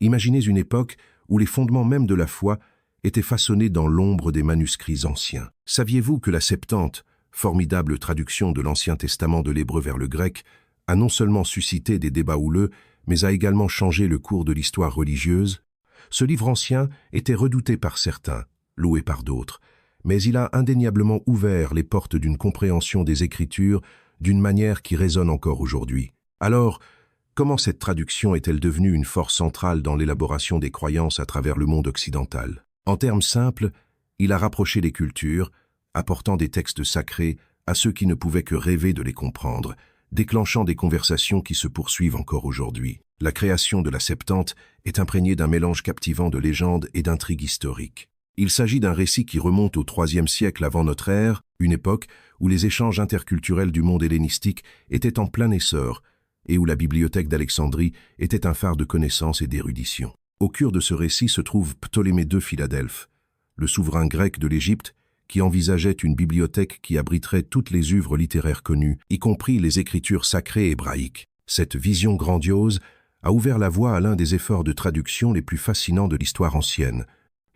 Imaginez une époque où les fondements même de la foi étaient façonnés dans l'ombre des manuscrits anciens. Saviez-vous que la Septante, formidable traduction de l'Ancien Testament de l'hébreu vers le grec, a non seulement suscité des débats houleux, mais a également changé le cours de l'histoire religieuse? Ce livre ancien était redouté par certains, loué par d'autres, mais il a indéniablement ouvert les portes d'une compréhension des Écritures d'une manière qui résonne encore aujourd'hui. Alors, comment cette traduction est-elle devenue une force centrale dans l'élaboration des croyances à travers le monde occidental? En termes simples, il a rapproché les cultures, apportant des textes sacrés à ceux qui ne pouvaient que rêver de les comprendre, déclenchant des conversations qui se poursuivent encore aujourd'hui. La création de la Septante est imprégnée d'un mélange captivant de légendes et d'intrigues historiques. Il s'agit d'un récit qui remonte au IIIe siècle avant notre ère, une époque où les échanges interculturels du monde hellénistique étaient en plein essor et où la bibliothèque d'Alexandrie était un phare de connaissances et d'érudition. Au cœur de ce récit se trouve Ptolémée II Philadelphe, le souverain grec de l'Égypte, qui envisageait une bibliothèque qui abriterait toutes les œuvres littéraires connues, y compris les écritures sacrées hébraïques. Cette vision grandiose a ouvert la voie à l'un des efforts de traduction les plus fascinants de l'histoire ancienne.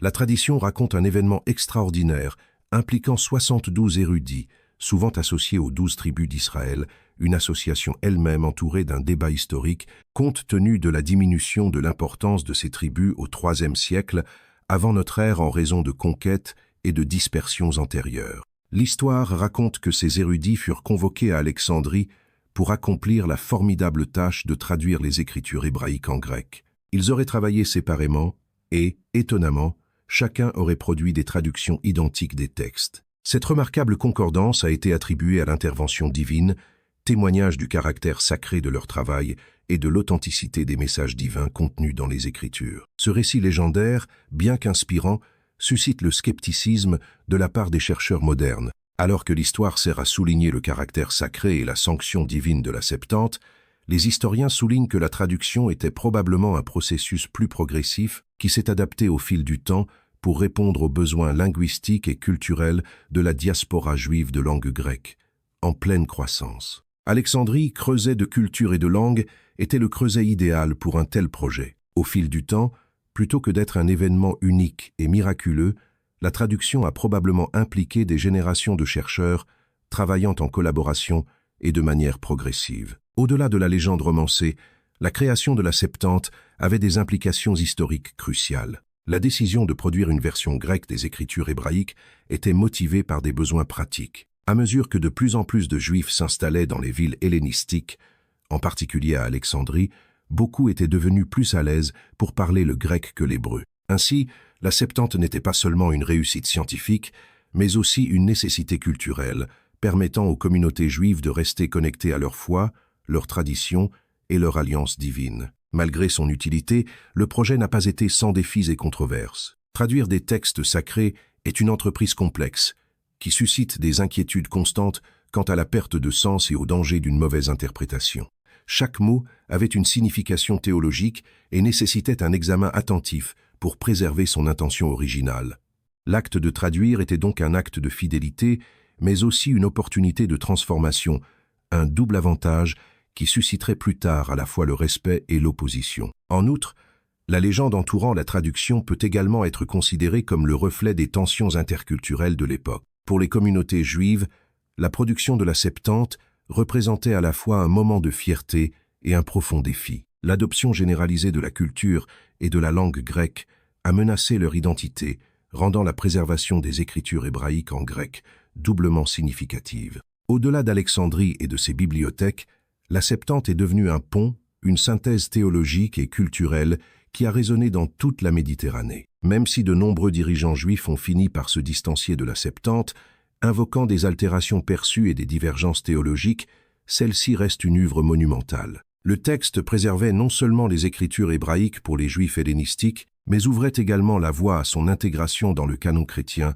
La tradition raconte un événement extraordinaire impliquant 72 érudits, souvent associés aux 12 tribus d'Israël, une association elle-même entourée d'un débat historique compte tenu de la diminution de l'importance de ces tribus au IIIe siècle avant notre ère en raison de conquêtes et de dispersions antérieures. L'histoire raconte que ces érudits furent convoqués à Alexandrie pour accomplir la formidable tâche de traduire les écritures hébraïques en grec. Ils auraient travaillé séparément et, étonnamment, chacun aurait produit des traductions identiques des textes. Cette remarquable concordance a été attribuée à l'intervention divine, témoignage du caractère sacré de leur travail et de l'authenticité des messages divins contenus dans les Écritures. Ce récit légendaire, bien qu'inspirant, suscite le scepticisme de la part des chercheurs modernes. Alors que l'histoire sert à souligner le caractère sacré et la sanction divine de la Septante, les historiens soulignent que la traduction était probablement un processus plus progressif qui s'est adapté au fil du temps pour répondre aux besoins linguistiques et culturels de la diaspora juive de langue grecque, en pleine croissance. Alexandrie, creuset de culture et de langue, était le creuset idéal pour un tel projet. Au fil du temps, plutôt que d'être un événement unique et miraculeux, la traduction a probablement impliqué des générations de chercheurs travaillant en collaboration et de manière progressive. Au-delà de la légende romancée, la création de la Septante avait des implications historiques cruciales. La décision de produire une version grecque des écritures hébraïques était motivée par des besoins pratiques. À mesure que de plus en plus de Juifs s'installaient dans les villes hellénistiques, en particulier à Alexandrie, beaucoup étaient devenus plus à l'aise pour parler le grec que l'hébreu. Ainsi, la Septante n'était pas seulement une réussite scientifique, mais aussi une nécessité culturelle, permettant aux communautés juives de rester connectées à leur foi, leur tradition et leur alliance divine. Malgré son utilité, le projet n'a pas été sans défis et controverses. Traduire des textes sacrés est une entreprise complexe, qui suscite des inquiétudes constantes quant à la perte de sens et au danger d'une mauvaise interprétation. Chaque mot avait une signification théologique et nécessitait un examen attentif pour préserver son intention originale. L'acte de traduire était donc un acte de fidélité, mais aussi une opportunité de transformation, un double avantage qui susciterait plus tard à la fois le respect et l'opposition. En outre, la légende entourant la traduction peut également être considérée comme le reflet des tensions interculturelles de l'époque. Pour les communautés juives, la production de la Septante représentait à la fois un moment de fierté et un profond défi. L'adoption généralisée de la culture et de la langue grecque a menacé leur identité, rendant la préservation des écritures hébraïques en grec doublement significative. Au-delà d'Alexandrie et de ses bibliothèques, la Septante est devenue un pont, une synthèse théologique et culturelle qui a résonné dans toute la Méditerranée. Même si de nombreux dirigeants juifs ont fini par se distancier de la Septante, invoquant des altérations perçues et des divergences théologiques, celle-ci reste une œuvre monumentale. Le texte préservait non seulement les écritures hébraïques pour les juifs hellénistiques, mais ouvrait également la voie à son intégration dans le canon chrétien,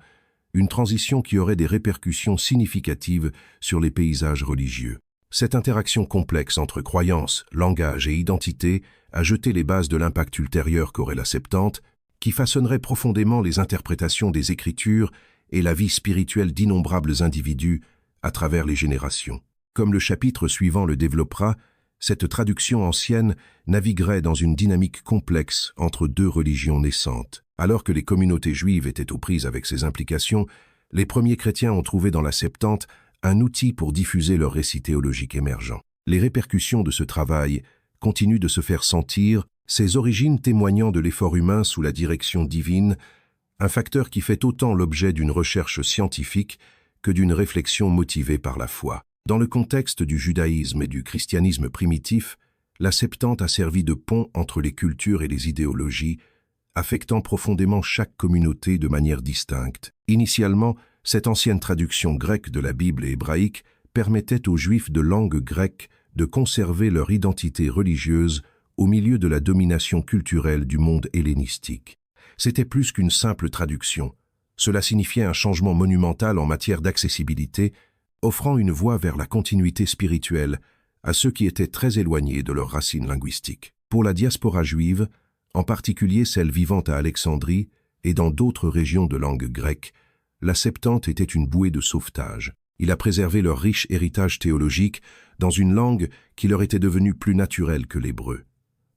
une transition qui aurait des répercussions significatives sur les paysages religieux. Cette interaction complexe entre croyances, langage et identité a jeté les bases de l'impact ultérieur qu'aurait la Septante, qui façonnerait profondément les interprétations des Écritures et la vie spirituelle d'innombrables individus à travers les générations. Comme le chapitre suivant le développera, cette traduction ancienne naviguerait dans une dynamique complexe entre deux religions naissantes. Alors que les communautés juives étaient aux prises avec ces implications, les premiers chrétiens ont trouvé dans la Septante un outil pour diffuser leurs récits théologiques émergents. Les répercussions de ce travail continuent de se faire sentir, ses origines témoignant de l'effort humain sous la direction divine, un facteur qui fait autant l'objet d'une recherche scientifique que d'une réflexion motivée par la foi. Dans le contexte du judaïsme et du christianisme primitif, la Septante a servi de pont entre les cultures et les idéologies, affectant profondément chaque communauté de manière distincte. Initialement, cette ancienne traduction grecque de la Bible et hébraïque permettait aux Juifs de langue grecque de conserver leur identité religieuse au milieu de la domination culturelle du monde hellénistique. C'était plus qu'une simple traduction. Cela signifiait un changement monumental en matière d'accessibilité, offrant une voie vers la continuité spirituelle à ceux qui étaient très éloignés de leurs racines linguistiques. Pour la diaspora juive, en particulier celle vivant à Alexandrie et dans d'autres régions de langue grecque, la Septante était une bouée de sauvetage. Il a préservé leur riche héritage théologique dans une langue qui leur était devenue plus naturelle que l'hébreu,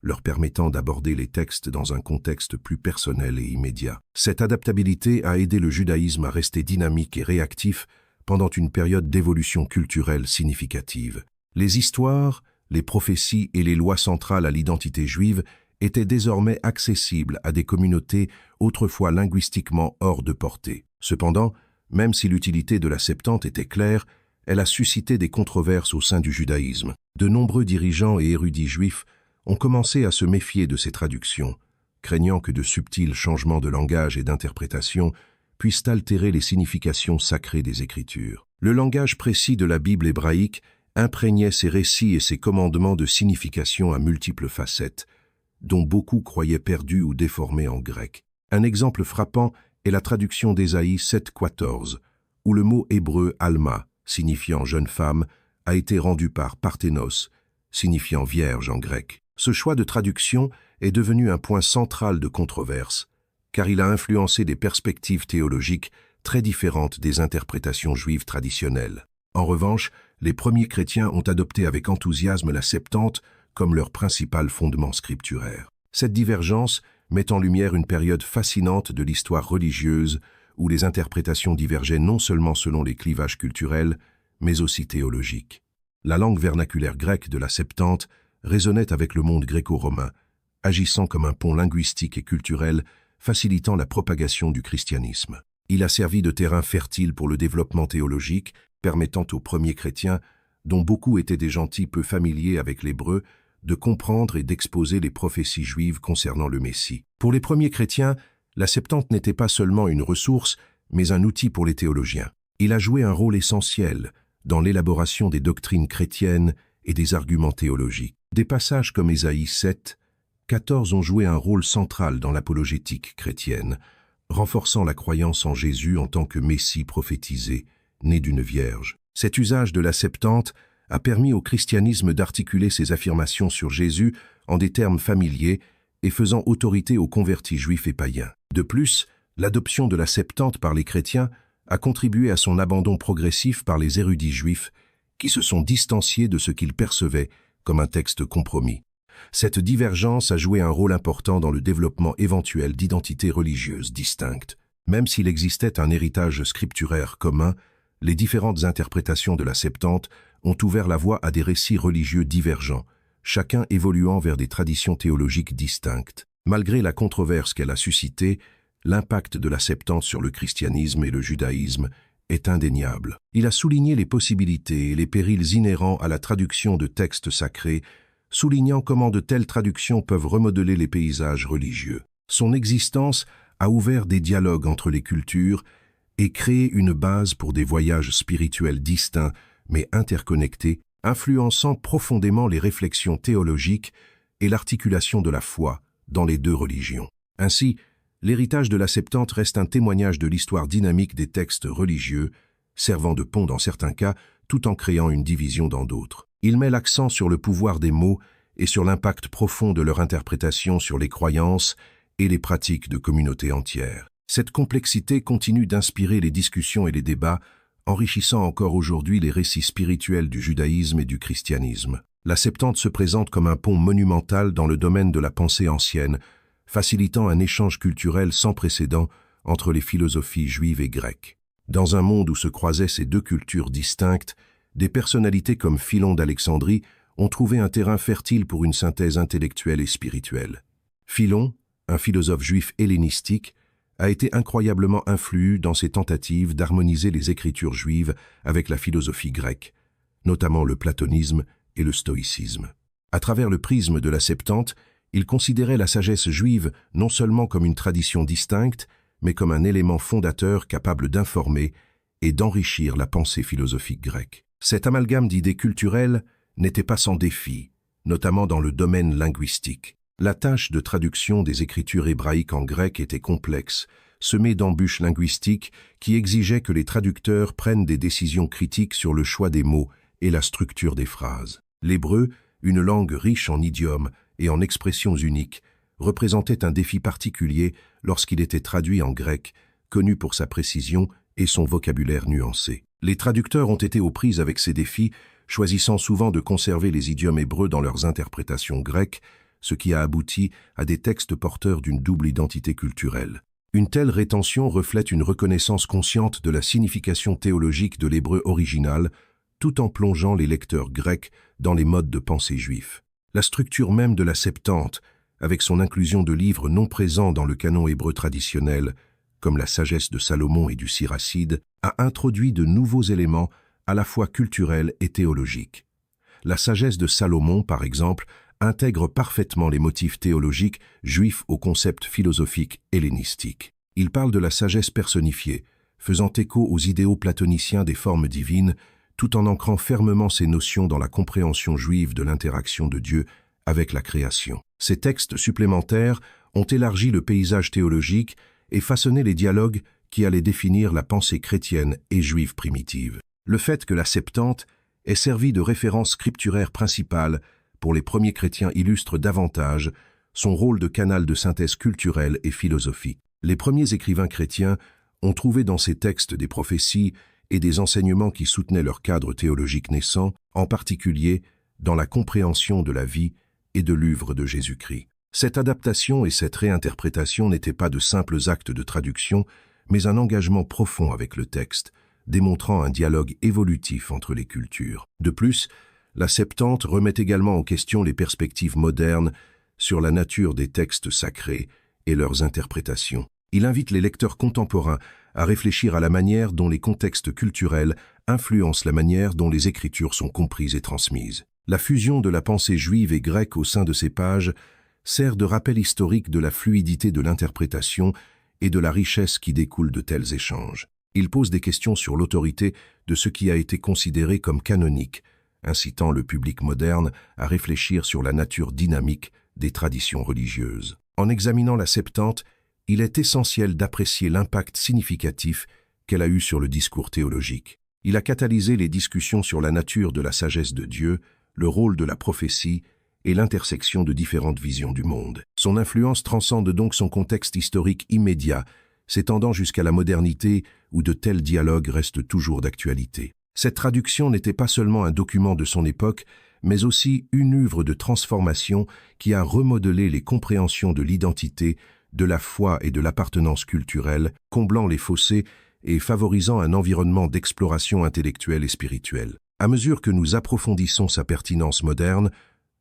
leur permettant d'aborder les textes dans un contexte plus personnel et immédiat. Cette adaptabilité a aidé le judaïsme à rester dynamique et réactif pendant une période d'évolution culturelle significative. Les histoires, les prophéties et les lois centrales à l'identité juive étaient désormais accessibles à des communautés autrefois linguistiquement hors de portée. Cependant, même si l'utilité de la Septante était claire, elle a suscité des controverses au sein du judaïsme. De nombreux dirigeants et érudits juifs ont commencé à se méfier de ces traductions, craignant que de subtils changements de langage et d'interprétation puissent altérer les significations sacrées des Écritures. Le langage précis de la Bible hébraïque imprégnait ses récits et ses commandements de significations à multiples facettes, dont beaucoup croyaient perdus ou déformés en grec. Un exemple frappant est la traduction d'Ésaïe 7,14, où le mot hébreu « alma », signifiant « jeune femme », a été rendu par « parthénos », signifiant « vierge » en grec. Ce choix de traduction est devenu un point central de controverse, car il a influencé des perspectives théologiques très différentes des interprétations juives traditionnelles. En revanche, les premiers chrétiens ont adopté avec enthousiasme la Septante comme leur principal fondement scripturaire. Cette divergence met en lumière une période fascinante de l'histoire religieuse où les interprétations divergeaient non seulement selon les clivages culturels, mais aussi théologiques. La langue vernaculaire grecque de la Septante résonnait avec le monde gréco-romain, agissant comme un pont linguistique et culturel facilitant la propagation du christianisme. Il a servi de terrain fertile pour le développement théologique, permettant aux premiers chrétiens, dont beaucoup étaient des gentils peu familiers avec l'hébreu, de comprendre et d'exposer les prophéties juives concernant le Messie. Pour les premiers chrétiens, la Septante n'était pas seulement une ressource, mais un outil pour les théologiens. Il a joué un rôle essentiel dans l'élaboration des doctrines chrétiennes et des arguments théologiques. Des passages comme Ésaïe 7, 14 ont joué un rôle central dans l'apologétique chrétienne, renforçant la croyance en Jésus en tant que Messie prophétisé, né d'une vierge. Cet usage de la Septante a permis au christianisme d'articuler ses affirmations sur Jésus en des termes familiers et faisant autorité aux convertis juifs et païens. De plus, l'adoption de la Septante par les chrétiens a contribué à son abandon progressif par les érudits juifs qui se sont distanciés de ce qu'ils percevaient comme un texte compromis. Cette divergence a joué un rôle important dans le développement éventuel d'identités religieuses distinctes. Même s'il existait un héritage scripturaire commun, les différentes interprétations de la Septante ont ouvert la voie à des récits religieux divergents, chacun évoluant vers des traditions théologiques distinctes. Malgré la controverse qu'elle a suscitée, l'impact de la Septante sur le christianisme et le judaïsme est indéniable. Il a souligné les possibilités et les périls inhérents à la traduction de textes sacrés, soulignant comment de telles traductions peuvent remodeler les paysages religieux. Son existence a ouvert des dialogues entre les cultures et créé une base pour des voyages spirituels distincts mais interconnectés, influençant profondément les réflexions théologiques et l'articulation de la foi dans les deux religions. Ainsi, l'héritage de la Septante reste un témoignage de l'histoire dynamique des textes religieux, servant de pont dans certains cas, tout en créant une division dans d'autres. Il met l'accent sur le pouvoir des mots et sur l'impact profond de leur interprétation sur les croyances et les pratiques de communautés entières. Cette complexité continue d'inspirer les discussions et les débats, enrichissant encore aujourd'hui les récits spirituels du judaïsme et du christianisme. La Septante se présente comme un pont monumental dans le domaine de la pensée ancienne, facilitant un échange culturel sans précédent entre les philosophies juives et grecques. Dans un monde où se croisaient ces deux cultures distinctes, des personnalités comme Philon d'Alexandrie ont trouvé un terrain fertile pour une synthèse intellectuelle et spirituelle. Philon, un philosophe juif hellénistique, a été incroyablement influent dans ses tentatives d'harmoniser les écritures juives avec la philosophie grecque, notamment le platonisme et le stoïcisme. À travers le prisme de la Septante, il considérait la sagesse juive non seulement comme une tradition distincte, mais comme un élément fondateur capable d'informer et d'enrichir la pensée philosophique grecque. Cet amalgame d'idées culturelles n'était pas sans défi, notamment dans le domaine linguistique. La tâche de traduction des écritures hébraïques en grec était complexe, semée d'embûches linguistiques qui exigeaient que les traducteurs prennent des décisions critiques sur le choix des mots et la structure des phrases. L'hébreu, une langue riche en idiomes et en expressions uniques, représentait un défi particulier lorsqu'il était traduit en grec, connu pour sa précision et son vocabulaire nuancé. Les traducteurs ont été aux prises avec ces défis, choisissant souvent de conserver les idiomes hébreux dans leurs interprétations grecques, ce qui a abouti à des textes porteurs d'une double identité culturelle. Une telle rétention reflète une reconnaissance consciente de la signification théologique de l'hébreu original, tout en plongeant les lecteurs grecs dans les modes de pensée juifs. La structure même de la Septante, avec son inclusion de livres non présents dans le canon hébreu traditionnel, comme la sagesse de Salomon et du Siracide, a introduit de nouveaux éléments à la fois culturels et théologiques. La sagesse de Salomon, par exemple, intègre parfaitement les motifs théologiques juifs au concept philosophique hellénistique. Il parle de la sagesse personnifiée, faisant écho aux idéaux platoniciens des formes divines, tout en ancrant fermement ces notions dans la compréhension juive de l'interaction de Dieu avec la création. Ces textes supplémentaires ont élargi le paysage théologique et façonné les dialogues qui allaient définir la pensée chrétienne et juive primitive. Le fait que la Septante ait servi de référence scripturaire principale pour les premiers chrétiens illustre davantage son rôle de canal de synthèse culturelle et philosophique. Les premiers écrivains chrétiens ont trouvé dans ces textes des prophéties et des enseignements qui soutenaient leur cadre théologique naissant, en particulier dans la compréhension de la vie et de l'œuvre de Jésus-Christ. Cette adaptation et cette réinterprétation n'étaient pas de simples actes de traduction, mais un engagement profond avec le texte, démontrant un dialogue évolutif entre les cultures. De plus, la Septante remet également en question les perspectives modernes sur la nature des textes sacrés et leurs interprétations. Il invite les lecteurs contemporains à réfléchir à la manière dont les contextes culturels influencent la manière dont les Écritures sont comprises et transmises. La fusion de la pensée juive et grecque au sein de ces pages sert de rappel historique de la fluidité de l'interprétation et de la richesse qui découle de tels échanges. Il pose des questions sur l'autorité de ce qui a été considéré comme canonique, incitant le public moderne à réfléchir sur la nature dynamique des traditions religieuses. En examinant la Septante, il est essentiel d'apprécier l'impact significatif qu'elle a eu sur le discours théologique. Il a catalysé les discussions sur la nature de la sagesse de Dieu, le rôle de la prophétie et l'intersection de différentes visions du monde. Son influence transcende donc son contexte historique immédiat, s'étendant jusqu'à la modernité où de tels dialogues restent toujours d'actualité. Cette traduction n'était pas seulement un document de son époque, mais aussi une œuvre de transformation qui a remodelé les compréhensions de l'identité, de la foi et de l'appartenance culturelle, comblant les fossés et favorisant un environnement d'exploration intellectuelle et spirituelle. À mesure que nous approfondissons sa pertinence moderne,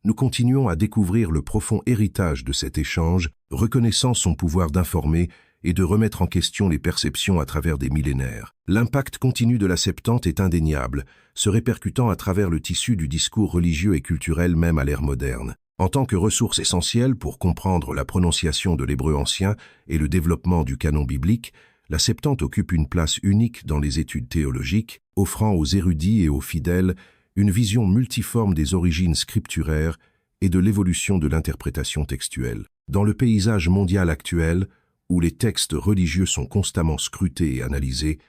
nous continuons à découvrir le profond héritage de cet échange, reconnaissant son pouvoir d'informer et de remettre en question les perceptions à travers des millénaires. L'impact continu de la Septante est indéniable, se répercutant à travers le tissu du discours religieux et culturel même à l'ère moderne. En tant que ressource essentielle pour comprendre la prononciation de l'hébreu ancien et le développement du canon biblique, la Septante occupe une place unique dans les études théologiques, offrant aux érudits et aux fidèles une vision multiforme des origines scripturaires et de l'évolution de l'interprétation textuelle. Dans le paysage mondial actuel, où les textes religieux sont constamment scrutés et analysés,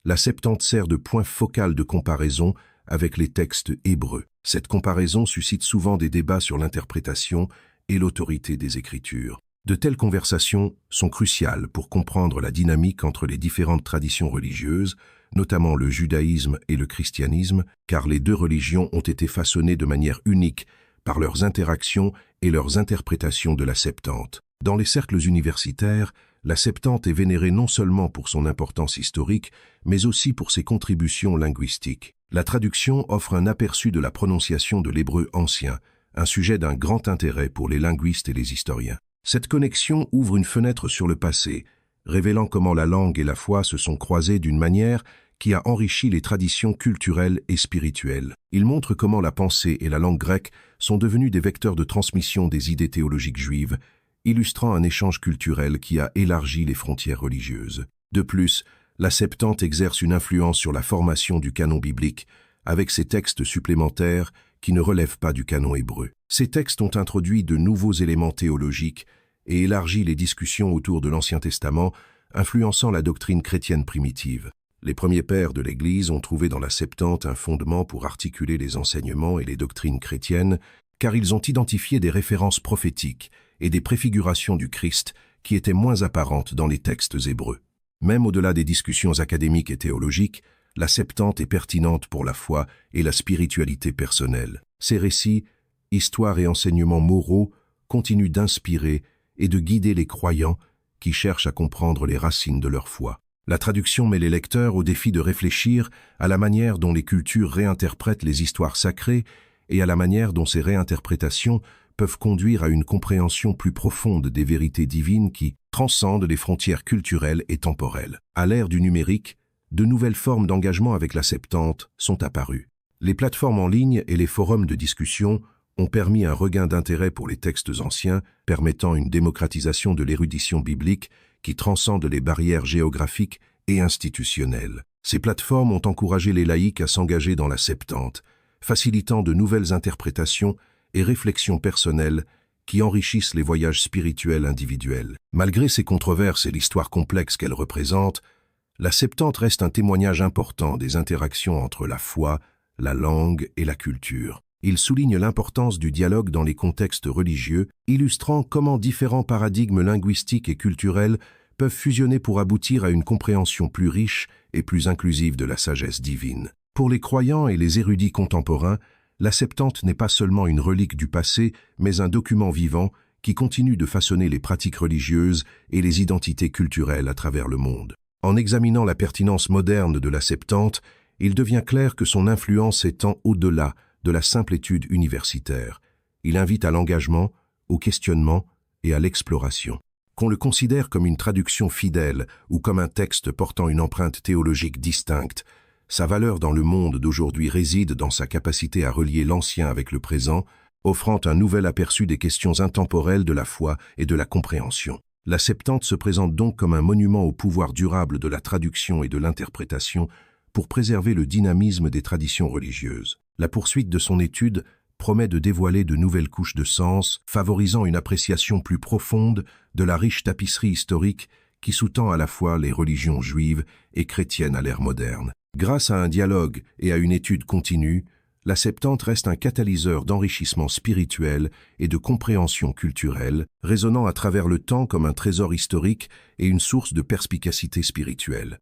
la Septante sert de point focal de comparaison avec les textes hébreux. Cette comparaison suscite souvent des débats sur l'interprétation et l'autorité des Écritures. De telles conversations sont cruciales pour comprendre la dynamique entre les différentes traditions religieuses, notamment le judaïsme et le christianisme, car les deux religions ont été façonnées de manière unique par leurs interactions et leurs interprétations de la Septante. Dans les cercles universitaires, la Septante est vénérée non seulement pour son importance historique, mais aussi pour ses contributions linguistiques. La traduction offre un aperçu de la prononciation de l'hébreu ancien, un sujet d'un grand intérêt pour les linguistes et les historiens. Cette connexion ouvre une fenêtre sur le passé, révélant comment la langue et la foi se sont croisées d'une manière qui a enrichi les traditions culturelles et spirituelles. Il montre comment la pensée et la langue grecque sont devenues des vecteurs de transmission des idées théologiques juives, illustrant un échange culturel qui a élargi les frontières religieuses. De plus, la Septante exerce une influence sur la formation du canon biblique, avec ses textes supplémentaires qui ne relèvent pas du canon hébreu. Ces textes ont introduit de nouveaux éléments théologiques et élargi les discussions autour de l'Ancien Testament, influençant la doctrine chrétienne primitive. Les premiers pères de l'Église ont trouvé dans la Septante un fondement pour articuler les enseignements et les doctrines chrétiennes, car ils ont identifié des références prophétiques et des préfigurations du Christ qui étaient moins apparentes dans les textes hébreux. Même au-delà des discussions académiques et théologiques, la Septante est pertinente pour la foi et la spiritualité personnelle. Ces récits, histoires et enseignements moraux continuent d'inspirer et de guider les croyants qui cherchent à comprendre les racines de leur foi. La traduction met les lecteurs au défi de réfléchir à la manière dont les cultures réinterprètent les histoires sacrées et à la manière dont ces réinterprétations peuvent conduire à une compréhension plus profonde des vérités divines qui transcendent les frontières culturelles et temporelles. À l'ère du numérique, de nouvelles formes d'engagement avec la Septante sont apparues. Les plateformes en ligne et les forums de discussion ont permis un regain d'intérêt pour les textes anciens, permettant une démocratisation de l'érudition biblique qui transcende les barrières géographiques et institutionnelles. Ces plateformes ont encouragé les laïcs à s'engager dans la Septante, facilitant de nouvelles interprétations et réflexions personnelles qui enrichissent les voyages spirituels individuels. Malgré ces controverses et l'histoire complexe qu'elles représentent, la Septante reste un témoignage important des interactions entre la foi, la langue et la culture. Il souligne l'importance du dialogue dans les contextes religieux, illustrant comment différents paradigmes linguistiques et culturels peuvent fusionner pour aboutir à une compréhension plus riche et plus inclusive de la sagesse divine. Pour les croyants et les érudits contemporains, la Septante n'est pas seulement une relique du passé, mais un document vivant qui continue de façonner les pratiques religieuses et les identités culturelles à travers le monde. En examinant la pertinence moderne de la Septante, il devient clair que son influence étend au-delà de la simple étude universitaire. Il invite à l'engagement, au questionnement et à l'exploration. Qu'on le considère comme une traduction fidèle ou comme un texte portant une empreinte théologique distincte, sa valeur dans le monde d'aujourd'hui réside dans sa capacité à relier l'ancien avec le présent, offrant un nouvel aperçu des questions intemporelles de la foi et de la compréhension. La Septante se présente donc comme un monument au pouvoir durable de la traduction et de l'interprétation pour préserver le dynamisme des traditions religieuses. La poursuite de son étude promet de dévoiler de nouvelles couches de sens, favorisant une appréciation plus profonde de la riche tapisserie historique qui sous-tend à la fois les religions juives et chrétiennes à l'ère moderne. Grâce à un dialogue et à une étude continue, la Septante reste un catalyseur d'enrichissement spirituel et de compréhension culturelle, résonnant à travers le temps comme un trésor historique et une source de perspicacité spirituelle.